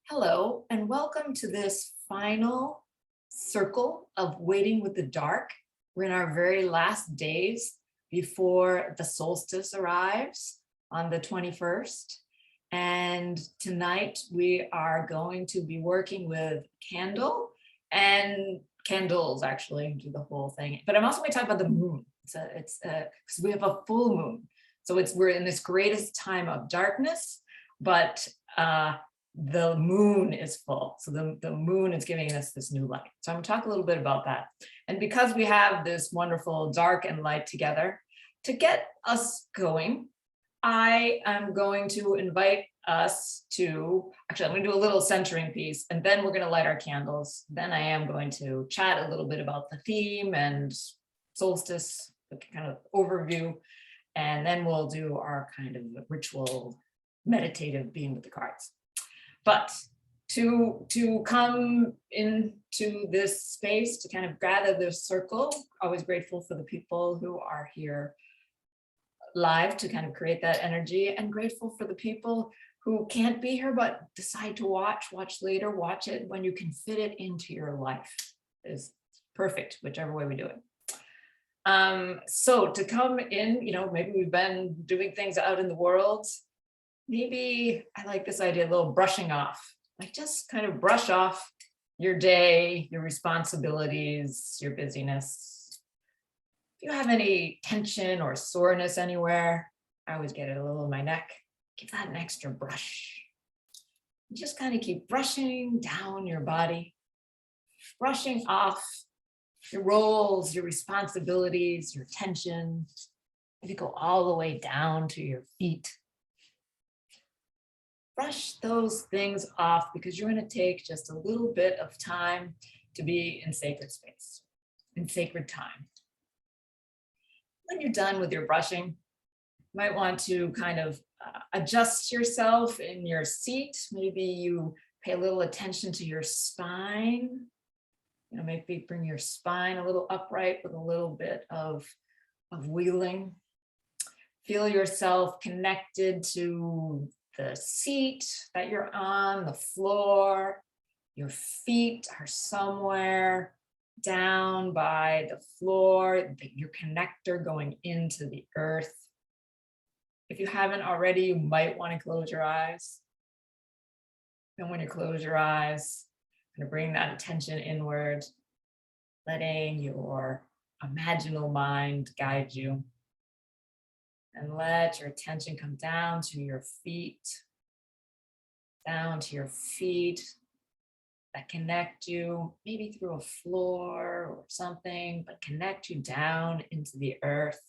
Hello, and welcome to this final circle of Waiting with the Dark. We're in our very last days before the solstice arrives on the 21st. And tonight we are going to be working with candle and candles, actually, do the whole thing. But I'm also going to talk about the moon. It's because we have a full moon. So we're in this greatest time of darkness, but the moon is full. So the moon is giving us this new light. So I'm gonna talk a little bit about that. And because we have this wonderful dark and light together, to get us going, I am going to invite us to, actually, I'm gonna do a little centering piece, and then we're gonna light our candles. Then I am going to chat a little bit about the theme and solstice, the kind of overview, and then we'll do our kind of ritual meditative being with the cards. But to come into this space, to kind of gather this circle, always grateful for the people who are here live to kind of create that energy, and grateful for the people who can't be here but decide to watch later, watch it when you can fit it into your life. Is perfect, whichever way we do it. So to come in, maybe we've been doing things out in the world. Maybe I like this idea, a little brushing off, like just kind of brush off your day, your responsibilities, your busyness. If you have any tension or soreness anywhere, I always get it a little in my neck, give that an extra brush. And just kind of keep brushing down your body, brushing off your roles, your responsibilities, your tension. Maybe go all the way down to your feet. Brush those things off because you're going to take just a little bit of time to be in sacred space, in sacred time. When you're done with your brushing, you might want to kind of adjust yourself in your seat. Maybe you pay a little attention to your spine. Maybe bring your spine a little upright with a little bit of wheeling. Feel yourself connected to the seat that you're on, the floor. Your feet are somewhere down by the floor, your connector going into the earth. If you haven't already, you might want to close your eyes. And when you close your eyes, you're going to bring that attention inward, letting your imaginal mind guide you. And let your attention come down to your feet, that connect you, maybe through a floor or something, but connect you down into the earth.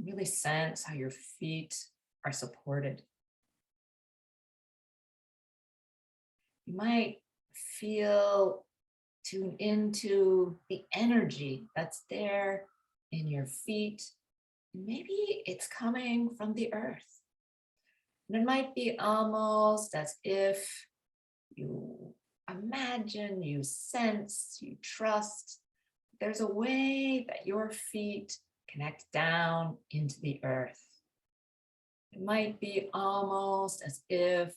Really sense how your feet are supported. You might tune into the energy that's there in your feet. Maybe it's coming from the earth. And it might be almost as if you imagine, you sense, you trust there's a way that your feet connect down into the earth. It might be almost as if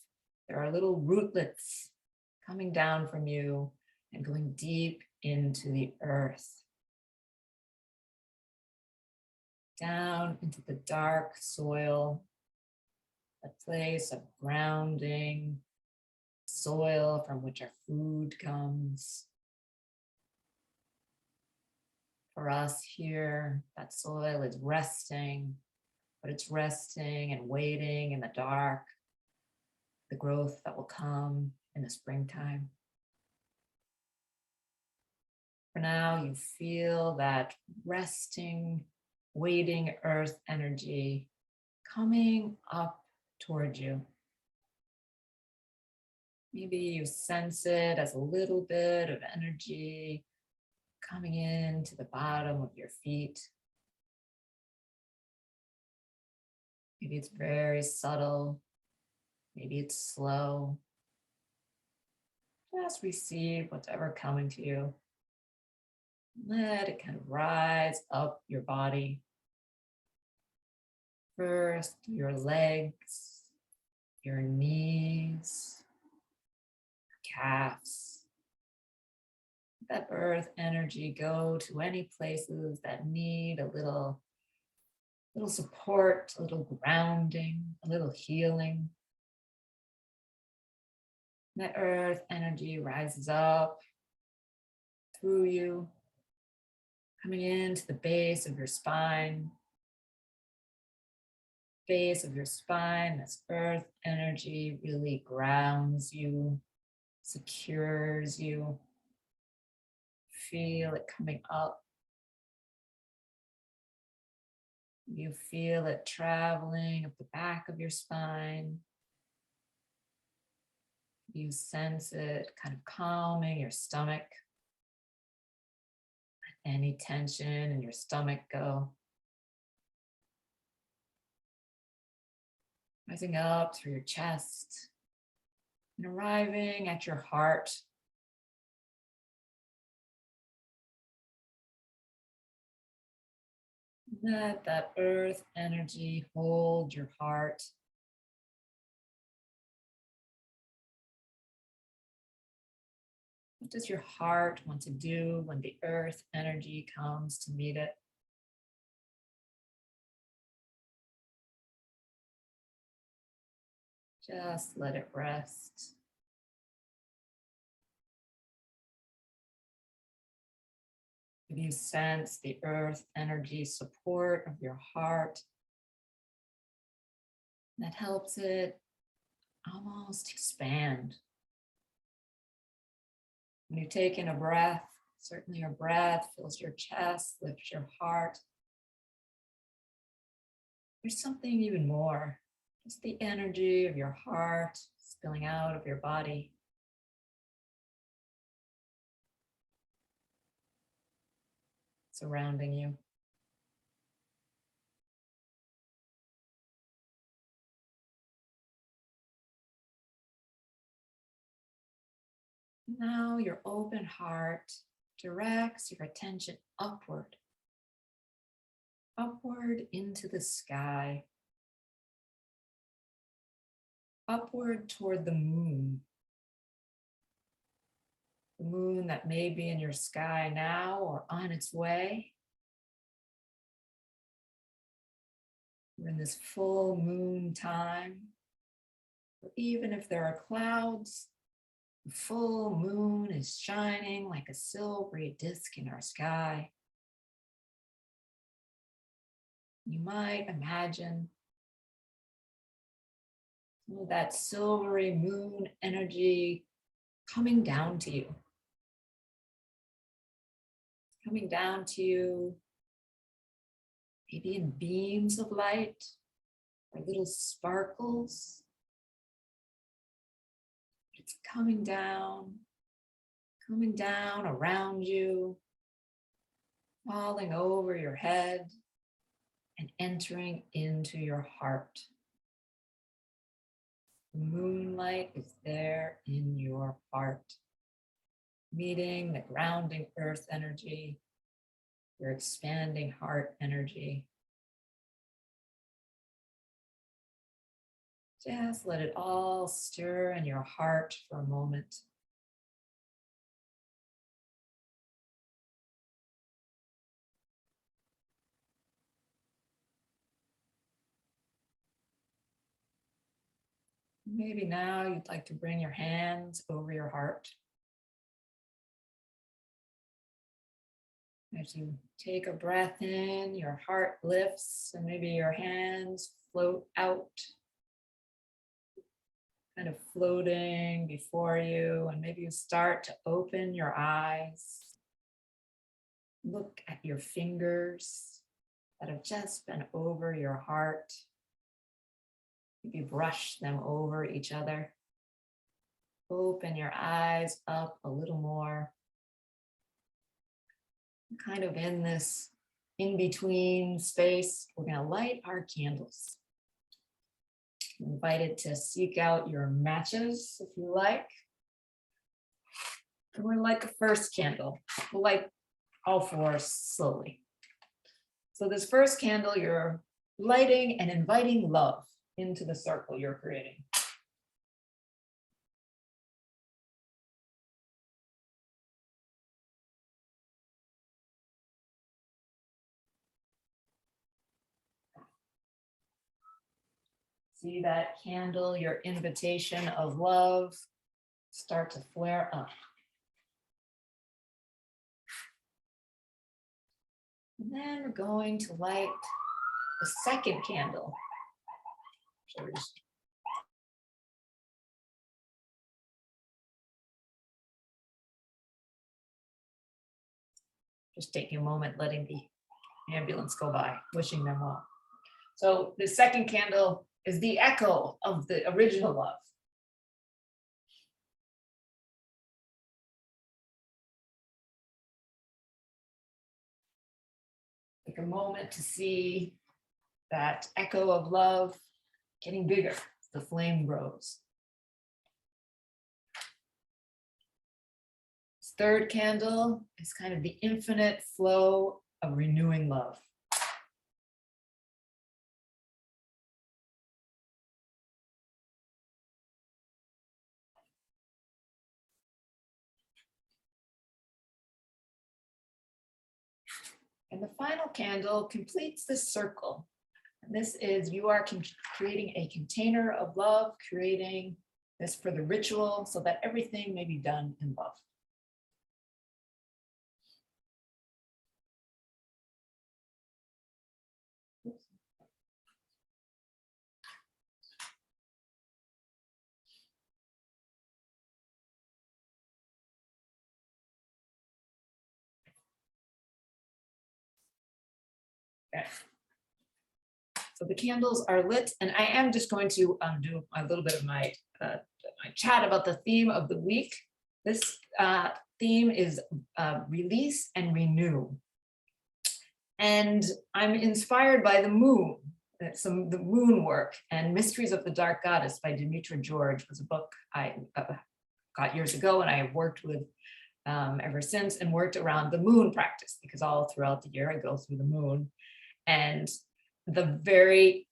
there are little rootlets coming down from you and going deep into the earth. Down into the dark soil, a place of grounding, soil from which our food comes. For us here, that soil is resting, but it's resting and waiting in the dark, the growth that will come in the springtime. For now, you feel that resting, waiting earth energy coming up toward you. Maybe you sense it as a little bit of energy coming into the bottom of your feet. Maybe it's very subtle. Maybe it's slow. Just receive whatever coming to you. Let it kind of rise up your body. First, your legs, your knees, calves. Let that earth energy go to any places that need a little support, a little grounding, a little healing. That earth energy rises up through you, coming into the base of your spine. Base of your spine, this earth energy really grounds you, secures you. Feel it coming up. You feel it traveling up the back of your spine. You sense it kind of calming your stomach. Let any tension in your stomach go. Rising up through your chest and arriving at your heart. Let that earth energy hold your heart. What does your heart want to do when the earth energy comes to meet it? Just let it rest. If you sense the earth energy support of your heart, that helps it almost expand. When you take in a breath, certainly your breath fills your chest, lifts your heart. There's something even more, just the energy of your heart spilling out of your body. Surrounding you. Now your open heart directs your attention upward, upward into the sky, upward toward the moon that may be in your sky now or on its way. We're in this full moon time. Even if there are clouds, the full moon is shining like a silvery disk in our sky. You might imagine that silvery moon energy coming down to you. Coming down to you, maybe in beams of light or little sparkles. It's coming down around you, falling over your head and entering into your heart. The moonlight is there in your heart, meeting the grounding earth energy, your expanding heart energy. Just let it all stir in your heart for a moment. Maybe now you'd like to bring your hands over your heart. As you take a breath in, your heart lifts and maybe your hands float out, kind of floating before you, and maybe you start to open your eyes. Look at your fingers that have just been over your heart. Maybe brush them over each other. Open your eyes up a little more. Kind of in this in-between space, we're going to light our candles. You're invited to seek out your matches if you like. And we're going to light the first candle. We'll light all four slowly. So this first candle, you're lighting and inviting love into the circle you're creating. See that candle, your invitation of love, start to flare up. And then we're going to light the second candle. So we're just taking a moment, letting the ambulance go by, wishing them well. So the second candle is the echo of the original love. Take a moment to see that echo of love getting bigger as the flame grows. This third candle is kind of the infinite flow of renewing love. And the final candle completes this circle. And this is, you are creating a container of love, creating this for the ritual so that everything may be done in love. Okay. So the candles are lit, and I am just going to do a little bit of my chat about the theme of the week. This theme is release and renew. And I'm inspired by the moon, the moon work, and Mysteries of the Dark Goddess by Demetra George was a book I got years ago, and I have worked with ever since, and worked around the moon practice, because all throughout the year I go through the moon. And the very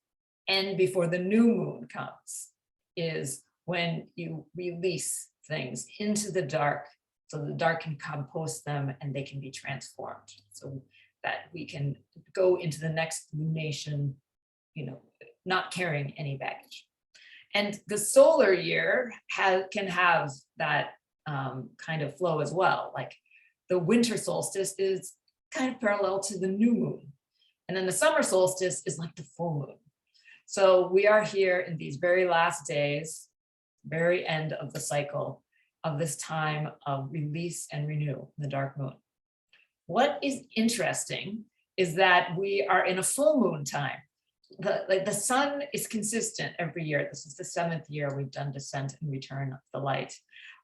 end before the new moon comes is when you release things into the dark, so the dark can compost them and they can be transformed, so that we can go into the next lunation, not carrying any baggage. And the solar year can have that kind of flow as well. Like the winter solstice is kind of parallel to the new moon. And then the summer solstice is like the full moon. So we are here in these very last days, very end of the cycle of this time of release and renew, the dark moon. What is interesting is that we are in a full moon time. The sun is consistent every year. This is the 7th year we've done descent and return of the light,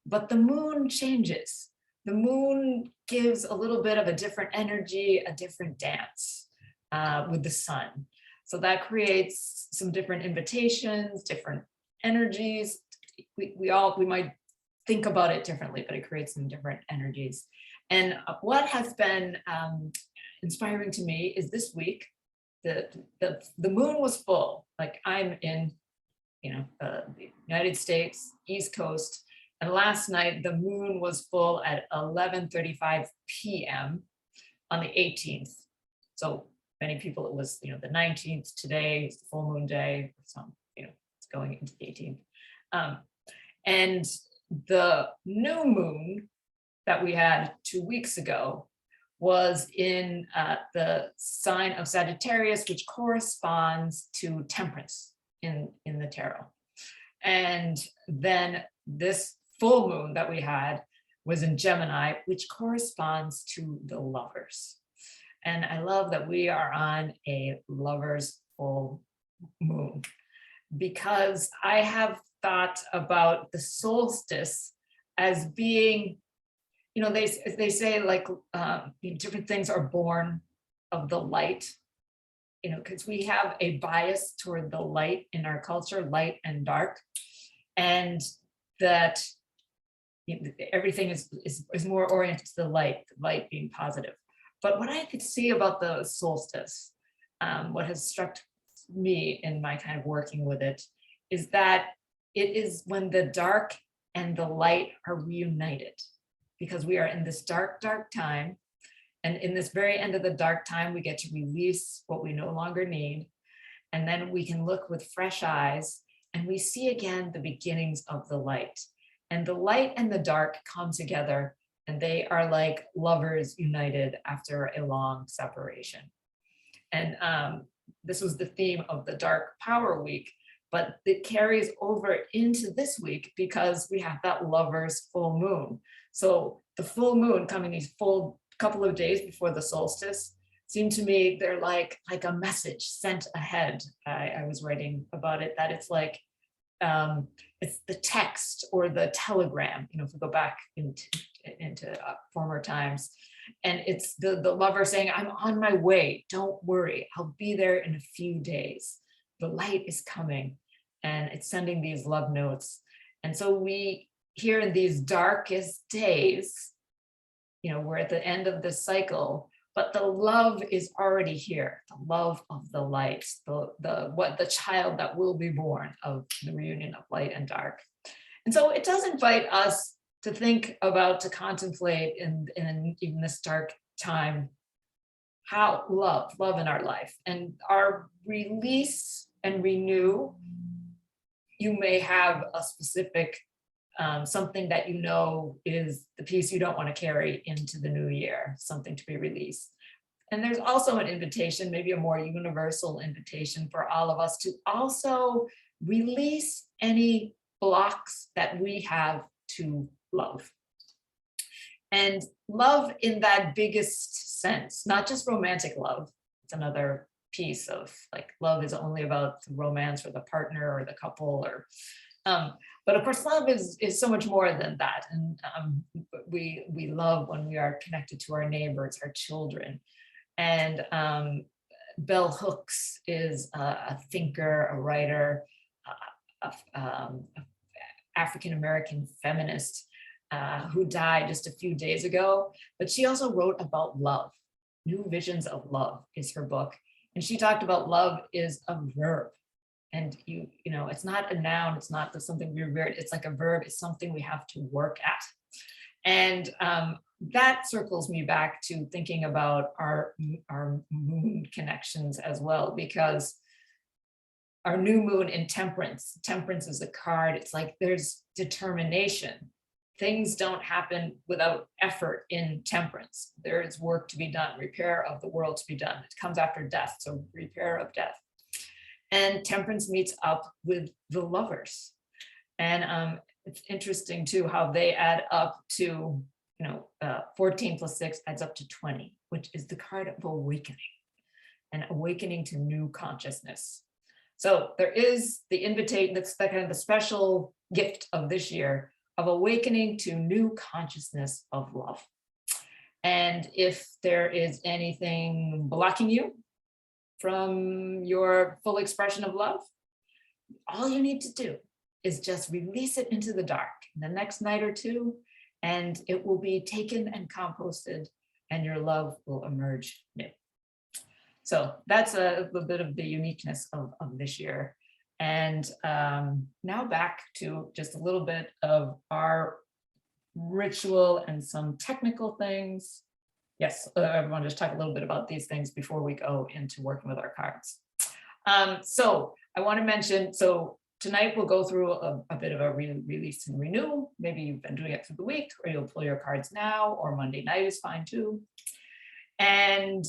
but the moon changes. The moon gives a little bit of a different energy, a different dance with the sun. So that creates some different invitations, different energies. We might think about it differently, but it creates some different energies. And what has been inspiring to me is this week, the moon was full. Like I'm in, the United States, East Coast, and last night the moon was full at 11:35 p.m. on the 18th. So many people, it was, the 19th today, is the full moon day, some, it's going into the 18th. And the new moon that we had 2 weeks ago was in the sign of Sagittarius, which corresponds to temperance in the tarot. And then this full moon that we had was in Gemini, which corresponds to the lovers. And I love that we are on a lovers full moon, because I have thought about the solstice as being, they say like different things are born of the light, because we have a bias toward the light in our culture, light and dark, and that everything is more oriented to the light being positive. But what I could see about the solstice, what has struck me in my kind of working with it, is that it is when the dark and the light are reunited, because we are in this dark, dark time. And in this very end of the dark time, we get to release what we no longer need. And then we can look with fresh eyes and we see again the beginnings of the light. And the light and the dark come together and they are like lovers united after a long separation. And this was the theme of the Dark Power Week, but it carries over into this week because we have that lovers full moon. So the full moon coming these full couple of days before the solstice seem to me they're like a message sent ahead. I was writing about it that it's like it's the text or the telegram, you know, if we go back into former times, and it's the lover saying, I'm on my way, don't worry, I'll be there in a few days. The light is coming, and it's sending these love notes. And so we here in these darkest days, you know, we're at the end of this cycle, but the love is already here, the love of the light, the child that will be born of the reunion of light and dark. And so it does invite us to think about, to contemplate in even this dark time, how love in our life and our release and renew. You may have a specific something that you know is the piece you don't want to carry into the new year, something to be released. And there's also an invitation, maybe a more universal invitation for all of us to also release any blocks that we have to love. And love in that biggest sense, not just romantic love. It's another piece of like love is only about the romance or the partner or the couple or but of course, love is so much more than that. And we love when we are connected to our neighbors, our children. And Bell Hooks is a thinker, a writer, African-American feminist who died just a few days ago. But she also wrote about love. New Visions of Love is her book. And she talked about love is a verb. And you know, it's not a noun, it's not something we revere, it's like a verb, it's something we have to work at. And that circles me back to thinking about our moon connections as well, because our new moon in Temperance is a card, it's like there's determination. Things don't happen without effort in Temperance. There is work to be done, repair of the world to be done. It comes after death, so repair of death. And Temperance meets up with the lovers. And it's interesting too, how they add up to, 14 plus 6 adds up to 20, which is the card of awakening and awakening to new consciousness. So there is the invitation, that's the kind of the special gift of this year of awakening to new consciousness of love. And if there is anything blocking you from your full expression of love, all you need to do is just release it into the dark in the next night or two, and it will be taken and composted, and your love will emerge new. So that's a bit of the uniqueness of this year. And now back to just a little bit of our ritual and some technical things. Yes, I want to just talk a little bit about these things before we go into working with our cards. So I want to mention, so tonight we'll go through a bit of a release and renew. Maybe you've been doing it through the week, or you'll pull your cards now, or Monday night is fine too. And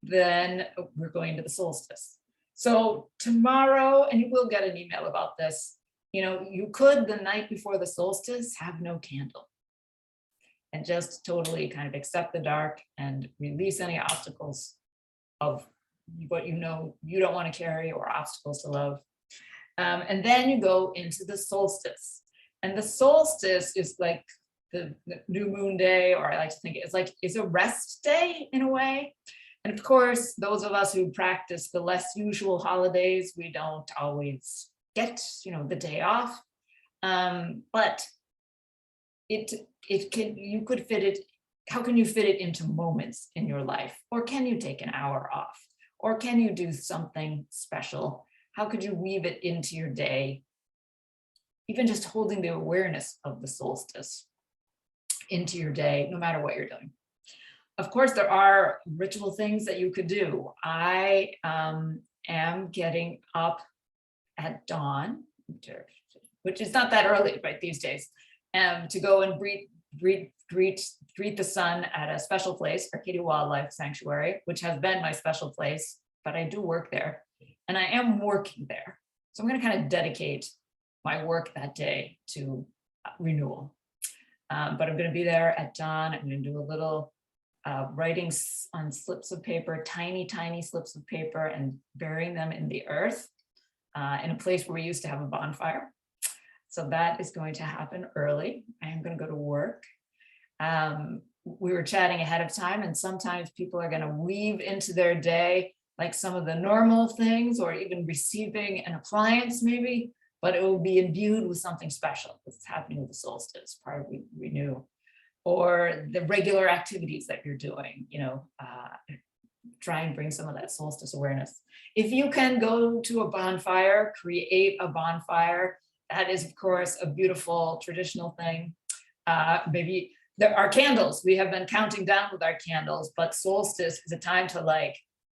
then we're going to the solstice. So tomorrow, and you will get an email about this, you could the night before the solstice have no candle. And just totally kind of accept the dark and release any obstacles of what you don't want to carry, or obstacles to love. And then you go into the solstice. And the solstice is like the new moon day, or I like to think it's a rest day in a way. And of course, those of us who practice the less usual holidays, we don't always get, the day off. But you could fit it. How can you fit it into moments in your life? Or can you take an hour off? Or can you do something special? How could you weave it into your day? Even just holding the awareness of the solstice into your day, no matter what you're doing. Of course, there are ritual things that you could do. I am am getting up at dawn, which is not that early, right, these days, to go and greet the sun at a special place, Arcadia Wildlife Sanctuary, which has been my special place, but I do work there, and I am working there. So I'm going to kind of dedicate my work that day to renewal. But I'm going to be there at dawn. I'm going to do a little writing on slips of paper, tiny, tiny slips of paper, and burying them in the earth in a place where we used to have a bonfire. So that is going to happen early. I am going to go to work. We were chatting ahead of time, and sometimes people are going to weave into their day like some of the normal things, or even receiving an appliance maybe, but it will be imbued with something special that's happening with the solstice, part of renew, or the regular activities that you're doing, try and bring some of that solstice awareness. If you can go to a bonfire, create a bonfire. That is, of course, a beautiful traditional thing. Maybe there are candles. We have been counting down with our candles, but solstice is a time to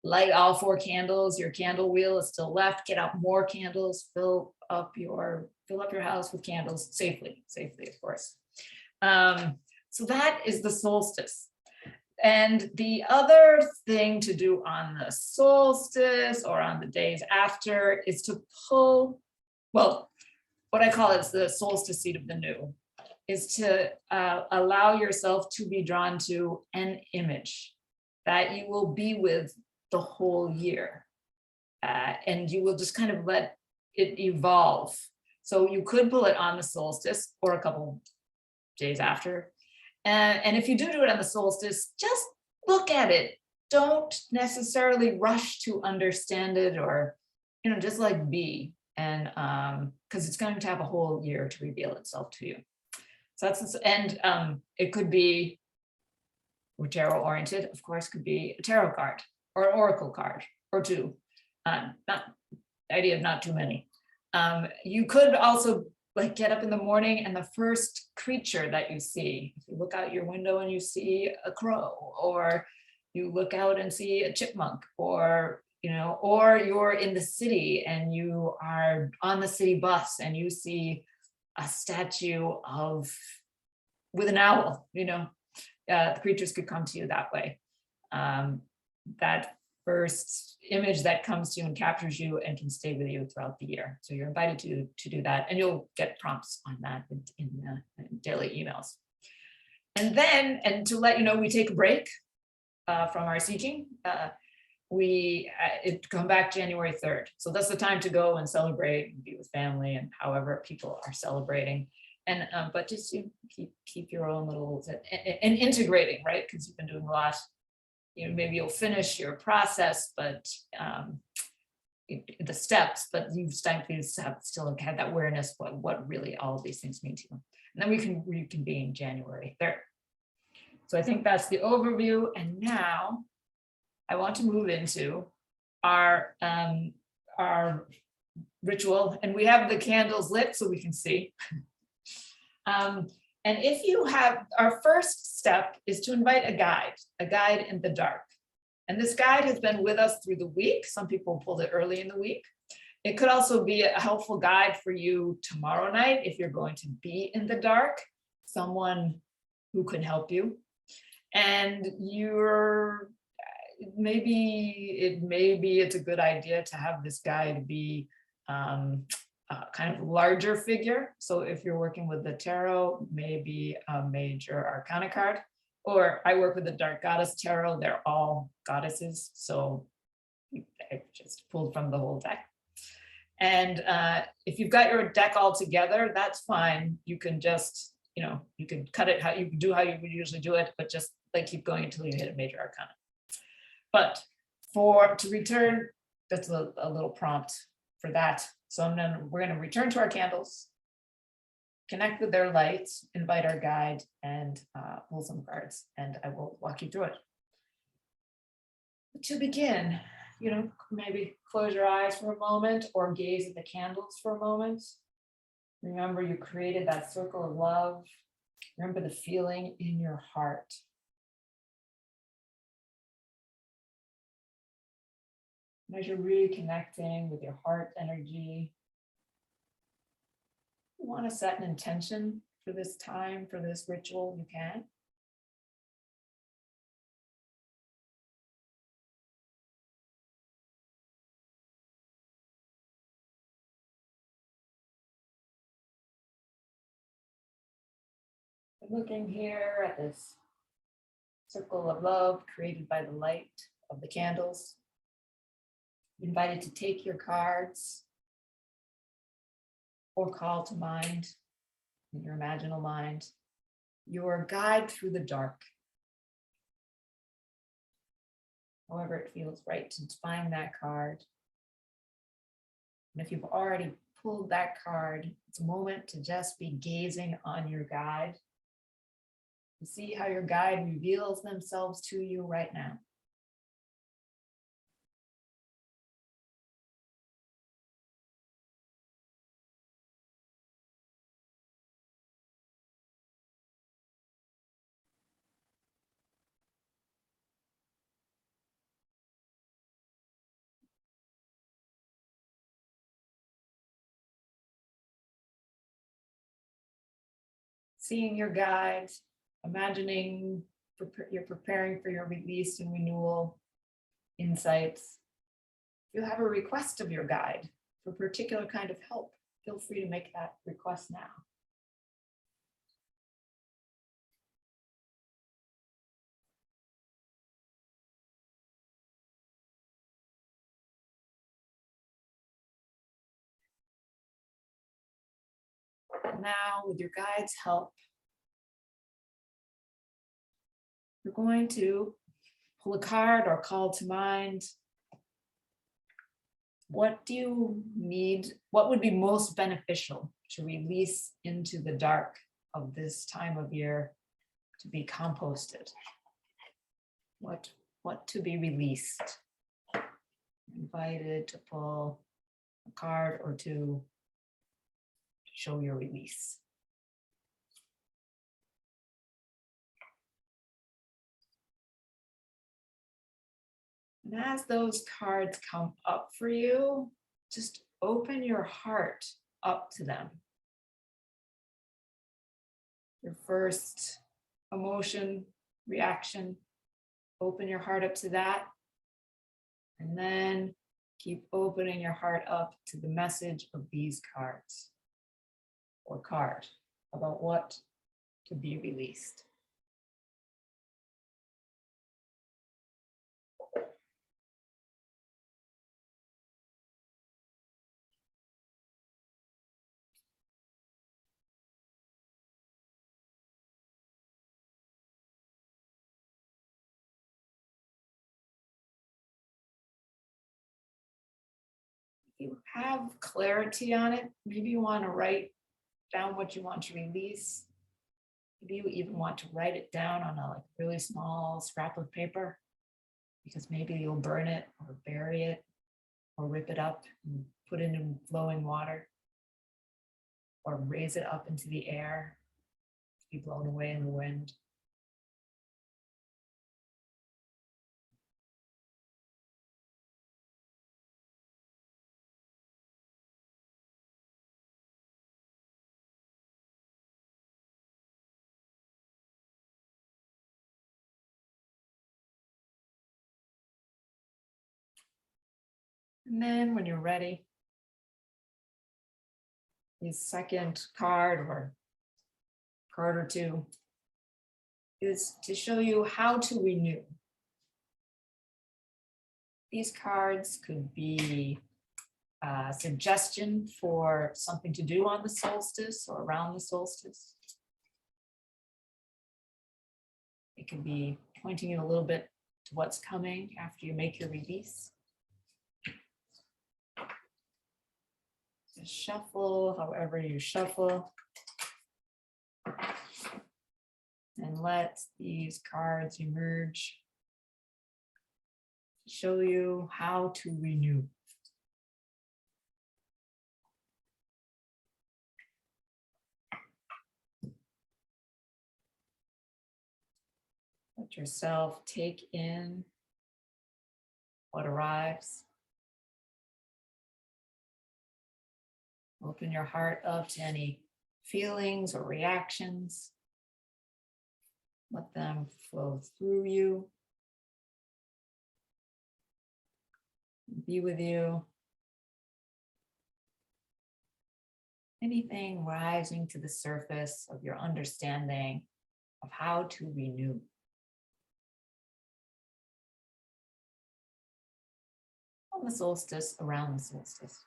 light all 4 candles. Your candle wheel is still left. Get out more candles. Fill up your house with candles safely, of course. So that is the solstice. And the other thing to do on the solstice or on the days after is to pull, well, what I call it is the solstice seed of the new, is to allow yourself to be drawn to an image that you will be with the whole year. And you will just kind of let it evolve. So you could pull it on the solstice or a couple days after. And if you do it on the solstice, just look at it. Don't necessarily rush to understand it, or, just like be. And because it's going to have a whole year to reveal itself to you. So that's, and it could be tarot oriented, of course, could be a tarot card or an oracle card or 2. Not the idea of not too many. You could also get up in the morning and the first creature that you see, if you look out your window and you see a crow, or you look out and see a chipmunk, or or you're in the city and you are on the city bus and you see a statue with an owl, the creatures could come to you that way. That first image that comes to you and captures you and can stay with you throughout the year. So you're invited to do that, and you'll get prompts on that in daily emails. And then, and to let you know, we take a break from our seeking. We come back January 3rd. So that's the time to go and celebrate and be with family and however people are celebrating. And but just keep your own little and integrating, right? Because you've been doing a lot. Maybe you'll finish your process, but the steps, but you still have that awareness what really all of these things mean to you. And then we can reconvene January 3rd. So I think that's the overview. And now I want to move into our ritual, and we have the candles lit so we can see. And if you have, our first step is to invite a guide in the dark. And this guide has been with us through the week. Some people pulled it early in the week. It could also be a helpful guide for you tomorrow night if you're going to be in the dark, someone who can help you. And maybe it's a good idea to have this guide be kind of larger figure. So if you're working with the tarot, maybe a major arcana card, or I work with the Dark Goddess Tarot. They're all goddesses. So I just pulled from the whole deck. And if you've got your deck all together, that's fine. You can just, you can cut it how you would usually do it, but just keep going until you hit a major arcana. But to return, that's a little prompt for that. So we're going to return to our candles, connect with their lights, invite our guide, and pull some cards, and I will walk you through it. To begin, maybe close your eyes for a moment or gaze at the candles for a moment. Remember, you created that circle of love. Remember the feeling in your heart. And as you're reconnecting with your heart energy, you want to set an intention for this time, for this ritual, you can. Looking here at this circle of love created by the light of the candles. You're invited to take your cards or call to mind, in your imaginal mind, your guide through the dark. However it feels right to find that card. And if you've already pulled that card, it's a moment to just be gazing on your guide. To see how your guide reveals themselves to you right now. Seeing your guide, imagining you're preparing for your release and renewal insights. If you have a request of your guide for a particular kind of help, feel free to make that request now. And now, with your guide's help, you're going to pull a card or call to mind. What do you need? What would be most beneficial to release into the dark of this time of year to be composted? What to be released? Invited to pull a card or two to show your release. And as those cards come up for you, just open your heart up to them. Your first emotion, reaction, open your heart up to that. And then keep opening your heart up to the message of these cards or card about what to be released. If you have clarity on it, maybe you want to write down what you want to release. Maybe you even want to write it down on a really small scrap of paper, because maybe you'll burn it or bury it or rip it up and put it in flowing water or raise it up into the air to be blown away in the wind. And then when you're ready, the second card or card or two is to show you how to renew. These cards could be a suggestion for something to do on the solstice or around the solstice. It can be pointing you a little bit to what's coming after you make your release. Just shuffle however you shuffle. And let these cards emerge to show you how to renew. Let yourself take in what arrives. Open your heart up to any feelings or reactions. Let them flow through you, be with you. Anything rising to the surface of your understanding of how to renew. On the solstice, around the solstice.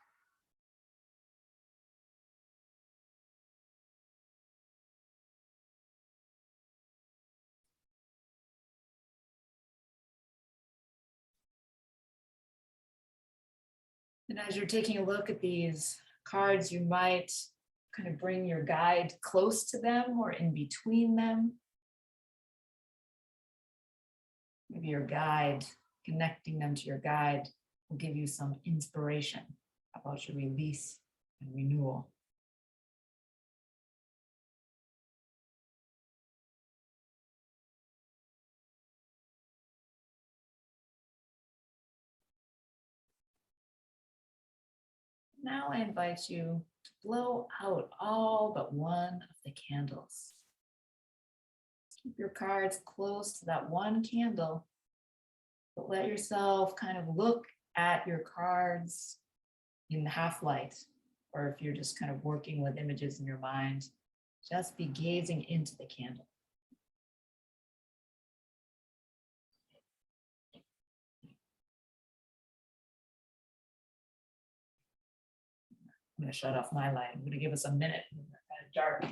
And as you're taking a look at these cards, you might kind of bring your guide close to them or in between them. Maybe your guide, connecting them to your guide will give you some inspiration about your release and renewal. Now I invite you to blow out all but one of the candles. Keep your cards close to that one candle, but let yourself kind of look at your cards in the half light, or if you're just kind of working with images in your mind, just be gazing into the candle. I'm going to shut off my light. I'm going to give us a minute. It's dark.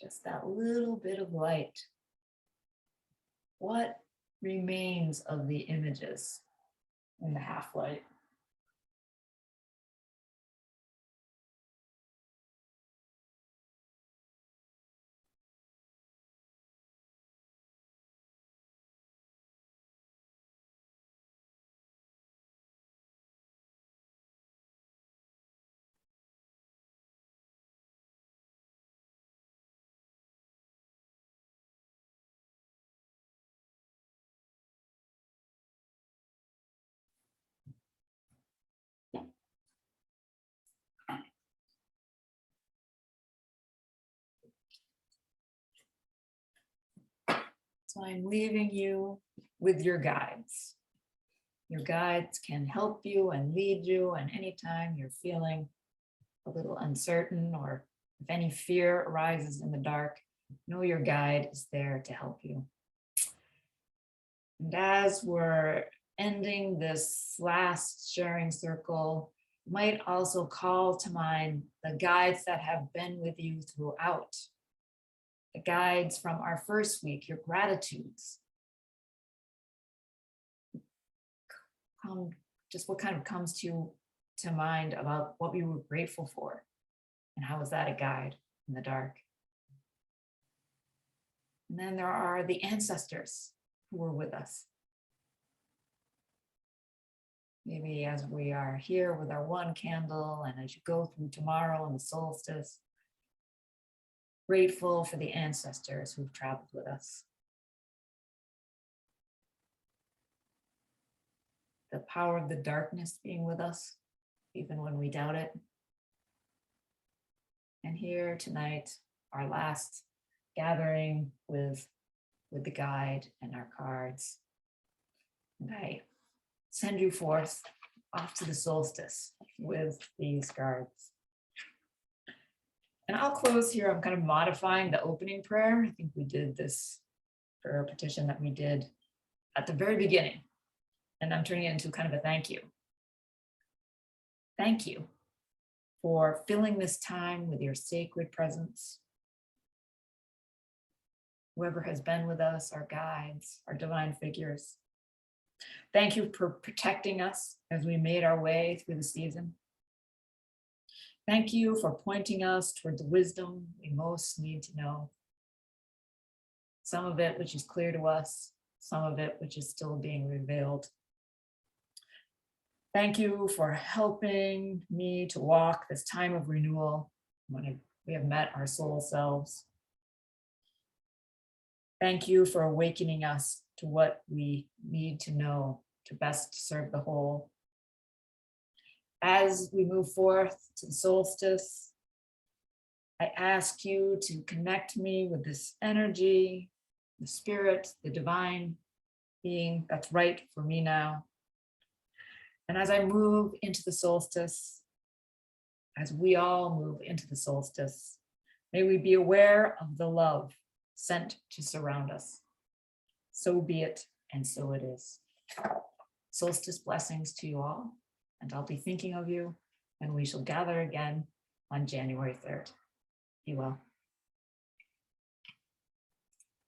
Just that little bit of light. What remains of the images in the half light? So I'm leaving you with your guides. Your guides can help you and lead you, and anytime you're feeling a little uncertain or if any fear arises in the dark, know your guide is there to help you. And as we're ending this last sharing circle, you might also call to mind the guides that have been with you throughout. The guides from our first week, your gratitudes. Just what kind of comes to mind about what we were grateful for, and how was that a guide in the dark? And then there are the ancestors who were with us. Maybe as we are here with our one candle, and as you go through tomorrow and the solstice, grateful for the ancestors who've traveled with us. The power of the darkness being with us, even when we doubt it. And here tonight, our last gathering with the guide and our cards. And I send you forth off to the solstice with these cards. And I'll close here. I'm kind of modifying the opening prayer. I think we did this prayer petition that we did at the very beginning. And I'm turning it into kind of a thank you. Thank you for filling this time with your sacred presence. Whoever has been with us, our guides, our divine figures. Thank you for protecting us as we made our way through the season. Thank you for pointing us toward the wisdom we most need to know. Some of it which is clear to us, some of it which is still being revealed. Thank you for helping me to walk this time of renewal when we have met our soul selves. Thank you for awakening us to what we need to know to best serve the whole. As we move forth to the solstice, I ask you to connect me with this energy, the spirit, the divine being that's right for me now. And as I move into the solstice, as we all move into the solstice, may we be aware of the love sent to surround us. So be it, and so it is. Solstice blessings to you all, and I'll be thinking of you, and we shall gather again on January 3rd. Be well.